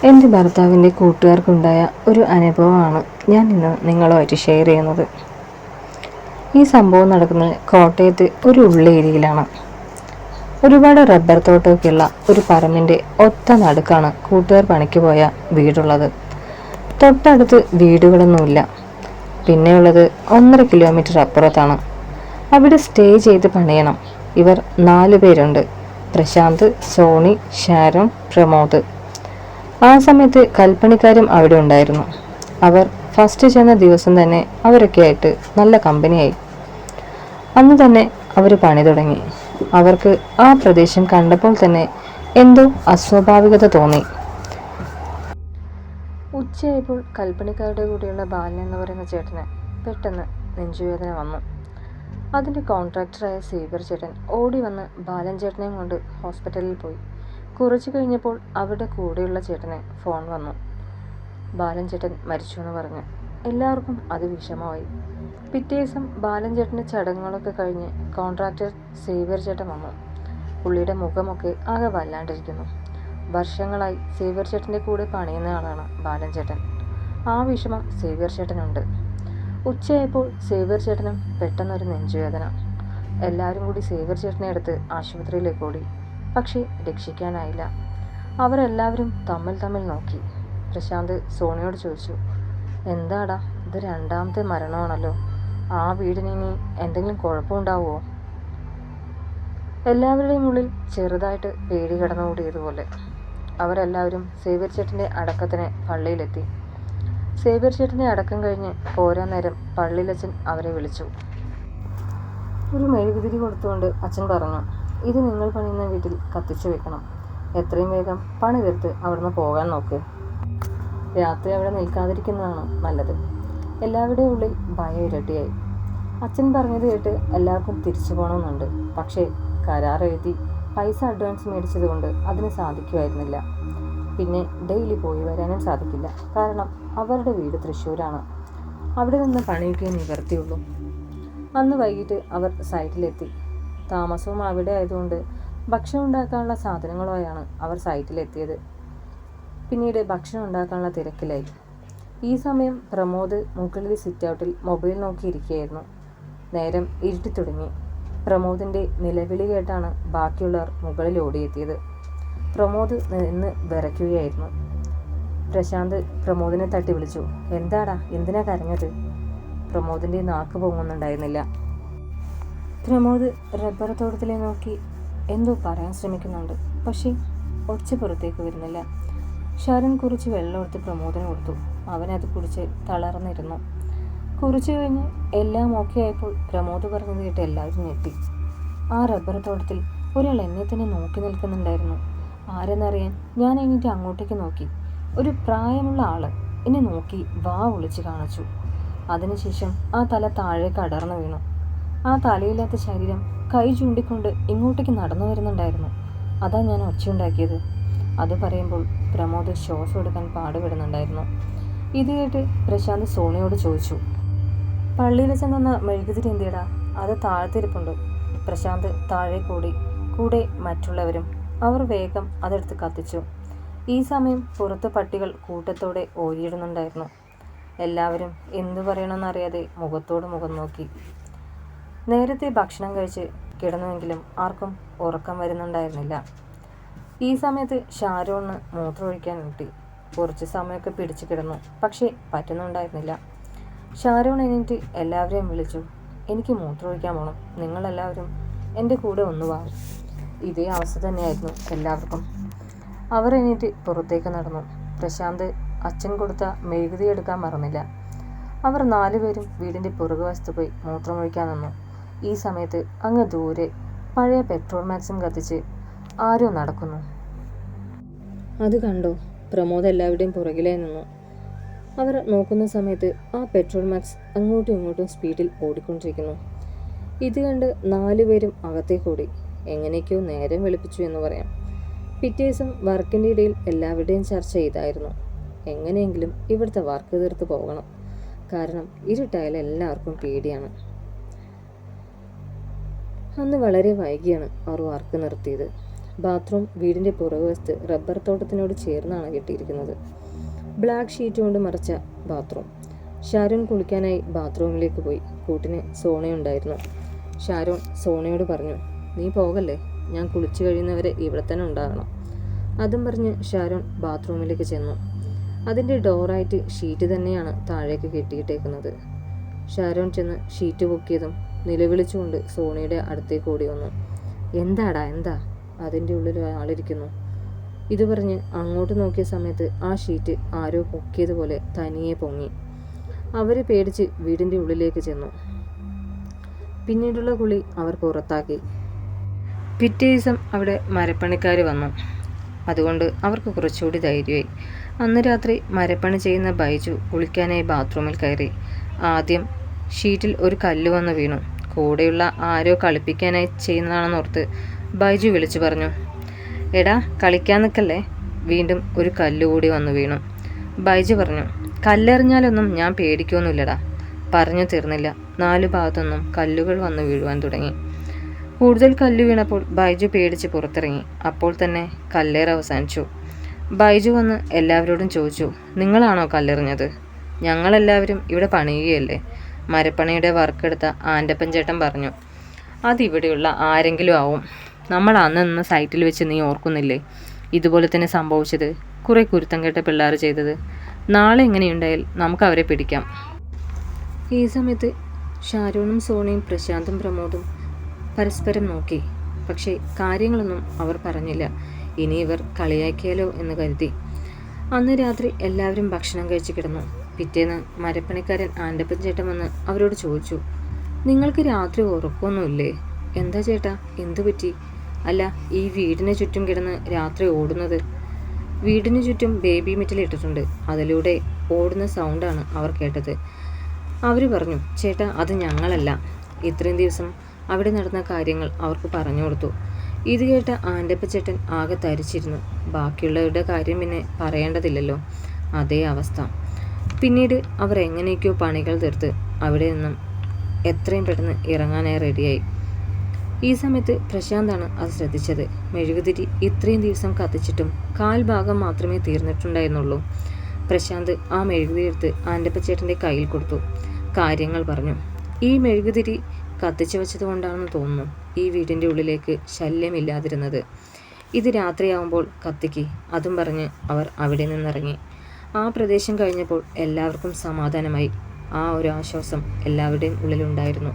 എൻ്റെ ഭർത്താവിൻ്റെ കൂട്ടുകാർക്കുണ്ടായ ഒരു അനുഭവമാണ് ഞാൻ ഇന്ന് നിങ്ങളുമായിട്ട് ഷെയർ ചെയ്യുന്നത്. ഈ സംഭവം നടക്കുന്നത് കോട്ടയത്ത് ഒരു ഉള്ളേരിയയിലാണ്. ഒരുപാട് റബ്ബർ തോട്ടമൊക്കെയുള്ള ഒരു പറമ്പിൻ്റെ ഒത്ത നടുക്കാണ് കൂട്ടുകാർ പണിക്ക് പോയ വീടുള്ളത്. തൊട്ടടുത്ത് വീടുകളൊന്നുമില്ല. പിന്നെയുള്ളത് 1.5 കിലോമീറ്റർ അപ്പുറത്താണ്. അവിടെ സ്റ്റേ ചെയ്ത് പണിയണം. ഇവർ 4 പേരുണ്ട്: പ്രശാന്ത്, സോണി, ഷാരോൺ, പ്രമോദ്. ആ സമയത്ത് കൽപ്പണിക്കാരും അവിടെ ഉണ്ടായിരുന്നു. അവർ ഫസ്റ്റ് ചെന്ന ദിവസം തന്നെ അവരൊക്കെ ആയിട്ട് നല്ല കമ്പനിയായി. അന്ന് തന്നെ അവർ പണി തുടങ്ങി. അവർക്ക് ആ പ്രദേശം കണ്ടപ്പോൾ തന്നെ എന്തോ അസ്വാഭാവികത തോന്നി. ഉച്ചയായപ്പോൾ കൽപ്പണിക്കാരുടെ കൂടെയുള്ള ബാലൻ എന്ന് പറയുന്ന ചേട്ടന് പെട്ടെന്ന് നെഞ്ചുവേദന വന്നു. അതിൻ്റെ കോൺട്രാക്ടറായ സേവ്യർ ചേട്ടൻ ഓടി വന്ന് ബാലൻ ചേട്ടനെയും കൊണ്ട് ഹോസ്പിറ്റലിൽ പോയി. കുറച്ചു കഴിഞ്ഞപ്പോൾ അവരുടെ കൂടെയുള്ള ചേട്ടന് ഫോൺ വന്നു. ബാലൻ ചേട്ടൻ മരിച്ചു എന്ന് പറഞ്ഞു. എല്ലാവർക്കും അത് വിഷമമായി. പിറ്റേ ദിവസം ബാലൻ ചേട്ടൻ്റെ ചടങ്ങുകളൊക്കെ കഴിഞ്ഞ് കോൺട്രാക്ടർ സേവ്യർ ചേട്ടൻ വന്നു. പുള്ളിയുടെ മുഖമൊക്കെ ആകെ വല്ലാണ്ടിരിക്കുന്നു. വർഷങ്ങളായി സേവ്യർ ചേട്ടൻ്റെ കൂടെ പണിയുന്ന ആളാണ് ബാലൻ ചേട്ടൻ. ആ വിഷമം സേവ്യർ ചേട്ടനുണ്ട്. ഉച്ചയായപ്പോൾ സേവ്യർ ചേട്ടനും പെട്ടെന്നൊരു നെഞ്ചുവേദന. എല്ലാവരും കൂടി സേവ്യർ ചേട്ടനെ എടുത്ത് ആശുപത്രിയിലേക്ക് ഓടി. പക്ഷേ രക്ഷിക്കാനായില്ല. അവരെല്ലാവരും തമ്മിൽ നോക്കി. പ്രശാന്ത് സോണിയോട് ചോദിച്ചു, എന്താടാ, ഇത് 2ാമത്തെ മരണമാണല്ലോ. ആ വീടിന് ഇനി എന്തെങ്കിലും കുഴപ്പമുണ്ടാവുമോ? എല്ലാവരുടെയും ഉള്ളിൽ ചെറുതായിട്ട് പേടി കടന്നുകൂടിയതുപോലെ. അവരെല്ലാവരും സേവ്യർ ചേട്ടൻ്റെ അടക്കത്തിന് പള്ളിയിലെത്തി. സേവ്യർ ചേട്ടൻ്റെ അടക്കം കഴിഞ്ഞ് പോരാൻ നേരം പള്ളിയിലച്ഛൻ അവരെ വിളിച്ചു. ഒരു മെഴുകുതിരി കൊടുത്തുകൊണ്ട് അച്ഛൻ പറഞ്ഞു, ഇത് നിങ്ങൾ പണിയുന്ന വീട്ടിൽ കത്തിച്ചു വെക്കണം. എത്രയും വേഗം പണി തീർത്ത് അവിടുന്ന് പോകാൻ നോക്ക്. രാത്രി അവിടെ നിൽക്കാതിരിക്കുന്നതാണ് നല്ലത്. എല്ലാവരുടെയും ഉള്ളിൽ ഭയം ഇരട്ടിയായി. അച്ഛൻ പറഞ്ഞത് കേട്ട് എല്ലാവർക്കും തിരിച്ചു പോകണമെന്നുണ്ട്. പക്ഷേ കരാർ എഴുതി പൈസ അഡ്വാൻസ് മേടിച്ചത് കൊണ്ട് അതിന് സാധിക്കുമായിരുന്നില്ല. പിന്നെ ഡെയിലി പോയി വരാനും സാധിക്കില്ല. കാരണം അവരുടെ വീട് തൃശ്ശൂരാണ്. അവിടെ നിന്ന് പണിയൊക്കെ നിവർത്തിയുള്ളൂ. അന്ന് വൈകിട്ട് അവർ സൈറ്റിലെത്തി. താമസവും അവിടെ ആയതുകൊണ്ട് ഭക്ഷണം ഉണ്ടാക്കാനുള്ള സാധനങ്ങളുമായാണ് അവർ സൈറ്റിലെത്തിയത്. പിന്നീട് ഭക്ഷണം ഉണ്ടാക്കാനുള്ള തിരക്കിലായി. ഈ സമയം പ്രമോദ് മുകളിൽ സിറ്റൗട്ടിൽ മൊബൈൽ നോക്കിയിരിക്കുകയായിരുന്നു. നേരം ഇരുട്ടി തുടങ്ങി. പ്രമോദിൻ്റെ നിലവിളി കേട്ടാണ് ബാക്കിയുള്ളവർ മുകളിൽ ഓടിയെത്തിയത്. പ്രമോദ് നിന്ന് വിറയ്ക്കുകയായിരുന്നു. പ്രശാന്ത് പ്രമോദിനെ തട്ടി വിളിച്ചു, എന്താടാ, എന്തിനാ കരഞ്ഞത്? പ്രമോദിൻ്റെ നാക്ക് പൊങ്ങുന്നുണ്ടായിരുന്നില്ല. പ്രമോദ് റബ്ബർ തോട്ടത്തിലെ നോക്കി എന്തോ പറയാൻ ശ്രമിക്കുന്നുണ്ട്. പക്ഷേ ഒച്ച പുറത്തേക്ക് വരുന്നില്ല. ഷാരൻ കുറച്ച് വെള്ളം എടുത്ത് പ്രമോദിന് കൊടുത്തു. അവനത് കുടിച്ച് തളർന്നിരുന്നു. കുറച്ചു കഴിഞ്ഞ് എല്ലാം ഓക്കെ ആയപ്പോൾ പ്രമോദ് പറഞ്ഞത് കേട്ട് എല്ലാവരും ഞെട്ടി. ആ റബ്ബർ തോട്ടത്തിൽ ഒരാൾ എന്നെ തന്നെ നോക്കി നിൽക്കുന്നുണ്ടായിരുന്നു. ആരെന്നറിയാൻ ഞാൻ എണീറ്റ് അങ്ങോട്ടേക്ക് നോക്കി. ഒരു പ്രായമുള്ള ആള് എന്നെ നോക്കി വാ വിളിച്ച് കാണിച്ചു. അതിനുശേഷം ആ തല താഴേക്ക് അടർന്നു വീണു. ആ തലയില്ലാത്ത ശരീരം കൈ ചൂണ്ടിക്കൊണ്ട് ഇങ്ങോട്ടേക്ക് നടന്നു വരുന്നുണ്ടായിരുന്നു. അതാ ഞാൻ ഒച്ചയുണ്ടാക്കിയത്. അത് പറയുമ്പോൾ പ്രമോദ് ശ്വാസം എടുക്കാൻ പാടുപെടുന്നുണ്ടായിരുന്നു. ഇത് കേട്ട് പ്രശാന്ത് സോണിയോട് ചോദിച്ചു, പള്ളിയിൽ ചെന്ന മെഴുകുതിരി എന്തിയടാ? അത് താഴ്ത്തിരിപ്പുണ്ട്. പ്രശാന്ത് താഴെ കൂടി. കൂടെ മറ്റുള്ളവരും. അവർ വേഗം അതെടുത്ത് കത്തിച്ചു. ഈ സമയം പുറത്ത് പട്ടികൾ കൂട്ടത്തോടെ ഓരിയിടുന്നുണ്ടായിരുന്നു. എല്ലാവരും എന്തു പറയണമെന്നറിയാതെ മുഖത്തോട് മുഖം നോക്കി. നേരത്തെ ഭക്ഷണം കഴിച്ച് കിടന്നുവെങ്കിലും ആർക്കും ഉറക്കം വരുന്നുണ്ടായിരുന്നില്ല. ഈ സമയത്ത് ഷാരോണ് മൂത്രമൊഴിക്കാൻ കിട്ടി. കുറച്ച് സമയമൊക്കെ പിടിച്ചു കിടന്നു. പക്ഷേ പറ്റുന്നുണ്ടായിരുന്നില്ല. ഷാരോൺ എണീറ്റ് എല്ലാവരെയും വിളിച്ചു, എനിക്ക് മൂത്രമൊഴിക്കാൻ പോകണം, നിങ്ങളെല്ലാവരും എൻ്റെ കൂടെ ഒന്ന് വാ. ഇതേ അവസ്ഥ തന്നെയായിരുന്നു എല്ലാവർക്കും. അവർ എണീറ്റ് പുറത്തേക്ക് നടന്നു. പ്രശാന്ത് അച്ഛൻ കൊടുത്ത മെഴുകുതി എടുക്കാൻ മറന്നില്ല. അവർ 4 പേരും വീടിൻ്റെ പുറകുവശത്ത് പോയി മൂത്രമൊഴിക്കാൻ നിന്നു. ഈ സമയത്ത് അങ്ങ് ദൂരെ പഴയ പെട്രോൾ മാക്സും കത്തിച്ച് ആരോ നടക്കുന്നു. അത് കണ്ടോ? പ്രമോദ് എല്ലാവരുടെയും പുറകിലായി നിന്നു. അവർ നോക്കുന്ന സമയത്ത് ആ പെട്രോൾ മാക്സ് അങ്ങോട്ടും ഇങ്ങോട്ടും സ്പീഡിൽ ഓടിക്കൊണ്ടിരിക്കുന്നു. ഇത് കണ്ട് 4 പേരും അകത്തേക്ക് ഓടി. എങ്ങനെയൊക്കെയോ നേരം വെളുപ്പിച്ചു എന്ന് പറയാം. പിറ്റേ ദിവസം വർക്കിൻ്റെ ഇടയിൽ എല്ലാവരുടെയും ചർച്ച ഇതായിരുന്നു, എങ്ങനെയെങ്കിലും ഇവിടുത്തെ വർക്ക് തീർത്ത് പോകണം. കാരണം ഇരുട്ടായാലും എല്ലാവർക്കും പേടിയാണ്. അന്ന് വളരെ വൈകിയാണ് അവർ വർക്ക് നിർത്തിയത്. ബാത്റൂം വീടിൻ്റെ പുറകുവശത്ത് റബ്ബർ തോട്ടത്തിനോട് ചേർന്നാണ് കെട്ടിയിരിക്കുന്നത്. ബ്ലാക്ക് ഷീറ്റ് കൊണ്ട് മറച്ച ബാത്റൂം. ഷാരോൺ കുളിക്കാനായി ബാത്റൂമിലേക്ക് പോയി. കൂട്ടിന് സോണയുണ്ടായിരുന്നു. ഷാരോൺ സോണയോട് പറഞ്ഞു, നീ പോകല്ലേ, ഞാൻ കുളിച്ചു കഴിയുന്നവരെ ഇവിടെ തന്നെ ഉണ്ടാകണം. അതും പറഞ്ഞ് ഷാരോൺ ബാത്റൂമിലേക്ക് ചെന്നു. അതിൻ്റെ ഡോറായിട്ട് ഷീറ്റ് തന്നെയാണ് താഴേക്ക് കെട്ടിയിട്ടേക്കുന്നത്. ഷാരോൺ ചെന്ന് ഷീറ്റ് പൊക്കിയതും നിലവിളിച്ചുകൊണ്ട് സോണിയുടെ അടുത്തേക്ക് ഓടി വന്നു. എന്താടാ എന്താ? അതിൻ്റെ ഉള്ളിൽ ആളിരിക്കുന്നു. ഇത് പറഞ്ഞ് അങ്ങോട്ട് നോക്കിയ സമയത്ത് ആ ഷീറ്റ് ആരോ പൊക്കിയതുപോലെ തനിയെ പൊങ്ങി. അവർ പേടിച്ച് വീടിൻ്റെ ഉള്ളിലേക്ക് ചെന്നു. പിന്നീടുള്ള കുളി അവർ പുറത്താക്കി. പിറ്റേ ദിവസം അവിടെ മരപ്പണിക്കാർ വന്നു. അതുകൊണ്ട് അവർക്ക് കുറച്ചുകൂടി ധൈര്യമായി. അന്ന് രാത്രി മരപ്പണി ചെയ്യുന്ന ബൈജു കുളിക്കാനായി ബാത്റൂമിൽ കയറി. ആദ്യം ഷീറ്റിൽ ഒരു കല്ല് വന്ന് വീണു. കൂടെയുള്ള ആരോ കളിപ്പിക്കാനായി ചെയ്യുന്നതാണെന്നോർത്ത് ബൈജു വിളിച്ചു പറഞ്ഞു, എടാ കളിക്കാൻ നിൽക്കല്ലേ. വീണ്ടും ഒരു കല്ലുകൂടി വന്നു വീണു. ബൈജു പറഞ്ഞു, കല്ലെറിഞ്ഞാലൊന്നും ഞാൻ പേടിക്കൊന്നുമില്ലടാ. പറഞ്ഞു തീർന്നില്ല. 4 ഭാഗത്തുനിന്നും കല്ലുകൾ വന്നു വീഴുവാൻ തുടങ്ങി. കൂടുതൽ കല്ല് വീണപ്പോൾ ബൈജു പേടിച്ച് പുറത്തിറങ്ങി. അപ്പോൾ തന്നെ കല്ലേറ് അവസാനിച്ചു. ബൈജു വന്ന് എല്ലാവരോടും ചോദിച്ചു, നിങ്ങളാണോ കല്ലെറിഞ്ഞത്? ഞങ്ങളെല്ലാവരും ഇവിടെ പണിയുകയല്ലേ. മരപ്പണിയുടെ വർക്കെടുത്ത ആൻ്റപ്പൻ ചേട്ടൻ പറഞ്ഞു. അതിവിടെയുള്ള ആരെങ്കിലും ആവും. നമ്മൾ അന്ന് നിന്ന് സൈറ്റിൽ വെച്ച് നീ ഓർക്കുന്നില്ലേ ഇതുപോലെ തന്നെ സംഭവിച്ചത്? കുറേ കുരുത്തം കെട്ട പിള്ളേർ ചെയ്തത്. നാളെ എങ്ങനെയുണ്ടായാൽ നമുക്ക് അവരെ പിടിക്കാം. ഈ സമയത്ത് ഷാരോണും സോണയും പ്രശാന്തും പ്രമോദും പരസ്പരം നോക്കി. പക്ഷേ കാര്യങ്ങളൊന്നും അവർ പറഞ്ഞില്ല. ഇനി ഇവർ കളിയാക്കിയാലോ എന്ന് കരുതി. അന്ന് രാത്രി എല്ലാവരും ഭക്ഷണം കഴിച്ച് കിടന്നു. പിറ്റേന്ന് മരപ്പണിക്കാരൻ ആൻ്റപ്പൻ ചേട്ടൻ വന്ന് അവരോട് ചോദിച്ചു, നിങ്ങൾക്ക് രാത്രി ഉറക്കമൊന്നുമില്ലേ? എന്താ ചേട്ടാ, എന്തു പറ്റി? അല്ല, ഈ വീടിന് ചുറ്റും കിടന്ന് രാത്രി ഓടുന്നത്. വീടിന് ചുറ്റും ബേബി മെറ്റൽ ഇട്ടിട്ടുണ്ട്. അതിലൂടെ ഓടുന്ന സൗണ്ടാണ് അവർ കേട്ടത്. അവർ പറഞ്ഞു, ചേട്ടാ അത് ഞങ്ങളല്ല. ഇത്രയും ദിവസം അവിടെ നടന്ന കാര്യങ്ങൾ അവർക്ക് പറഞ്ഞു കൊടുത്തു. ഇത് കേട്ട ആൻ്റപ്പച്ചേട്ടൻ ആകെ തരിച്ചിരുന്നു. ബാക്കിയുള്ളവരുടെ കാര്യം പിന്നെ പറയേണ്ടതില്ലല്ലോ. അതേ അവസ്ഥ. പിന്നീട് അവർ എങ്ങനെയൊക്കെയോ പണികൾ തീർത്ത് അവിടെ നിന്നും എത്രയും പെട്ടെന്ന് ഇറങ്ങാനായി റെഡിയായി. ഈ സമയത്ത് പ്രശാന്താണ് അത് ശ്രദ്ധിച്ചത്. മെഴുകുതിരി ഇത്രയും ദിവസം കത്തിച്ചിട്ടും 1/4 ഭാഗം മാത്രമേ തീർന്നിട്ടുണ്ടായിരുന്നുള്ളൂ. പ്രശാന്ത് ആ മെഴുകുതിരി എടുത്ത് ആൻ്റപ്പച്ചേട്ടൻ്റെ കയ്യിൽ കൊടുത്തു. കാര്യങ്ങൾ പറഞ്ഞു. ഈ മെഴുകുതിരി കത്തിച്ചു വെച്ചത് കൊണ്ടാണെന്ന് തോന്നുന്നു ഈ വീടിൻ്റെ ഉള്ളിലേക്ക് ശല്യമില്ലാതിരുന്നത്. ഇത് രാത്രിയാവുമ്പോൾ കത്തിക്ക്. അതും പറഞ്ഞ് അവർ അവിടെ നിന്നിറങ്ങി. ആ പ്രദേശം കഴിഞ്ഞപ്പോൾ എല്ലാവർക്കും സമാധാനമായി. ആ ഒരു ആശ്വാസം എല്ലാവരുടെയും ഉള്ളിലുണ്ടായിരുന്നു.